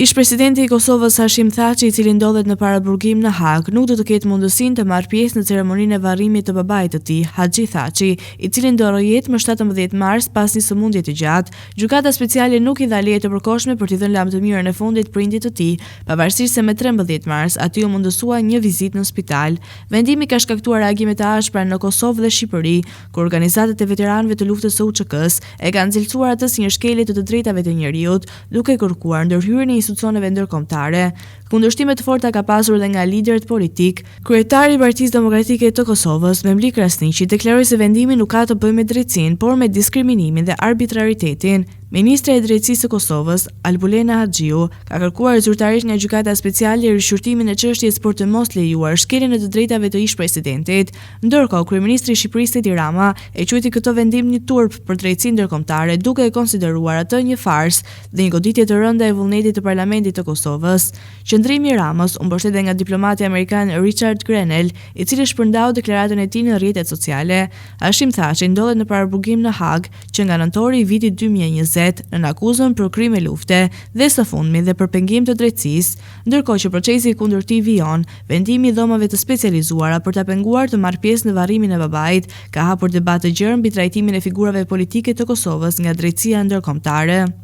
Ish-presidenti i Kosovës Hashim Thaçi, i cili ndodhet në paraburgim në Hag, nuk do të ketë mundësinë të marrë pjesë në ceremoninë e varrimit të babait të tij, Haxhi Thaçi, i cili ndoroi jetë më 17 mars pas një sëmundje të gjatë. Gjykata speciale nuk i dha leje të përkohshme për t'i dhënë lajm të mirën e fundit prindit të tij, pavarësisht se me 13 mars aty u mundësua një vizitë në spital. Vendimi ka shkaktuar reagime të ashpra në Kosovë dhe Shqipëri, ku organizatat e veteranëve të luftës së UÇK-s e kanë cilësuar atë si një shkelje të drejtave të njerëzit, duke kërkuar ndërhyrjen e institucioneve ndërkombëtare. Kundërshtime të forta ka pasur edhe nga liderët politik. Kryetari i Partisë Demokratike të Kosovës, Memlik Krasniqi, deklaroi se vendimi nuk ka të bëjë me drejtsinë, por me diskriminimin dhe arbitraritetin. Ministra e Drejtësisë së Kosovës, Albulena Haxhiu, ka kërkuar zyrtarisht nga Gjykata Speciale rishqyrtimin e çështjes për të mos lejuar shkeljen e të drejtave të ish-presidentit. Ndërkohë, kryeministri i Shqipërisë Edi Rama e quajti këtë vendim një turp për drejtsinë ndërkombëtare, duke e konsideruar atë një farsë dhe një goditje të rënda e vullnetit të Parlamentit të Kosovës. Qëndrimi i Ramës u mbështet nga diplomati amerikan Richard Grenell, i cili shpërndau deklaratën e tij në rrjetet sociale. Hashim Thaçi ndodhet në paraburgim në Hag, që nga nëntori i vitit 2020 në akuzën për krime lufte dhe së fundmi dhe për pengim të drejtësisë, ndërkohë që procesi kundër tij vijon, vendimi i dhomave të specializuara për ta penguar të marrë pjesë në varrimin e babait ka hapur debat të gjerë mbi trajtimin e figurave politike të Kosovës nga drejtësia ndërkombëtare.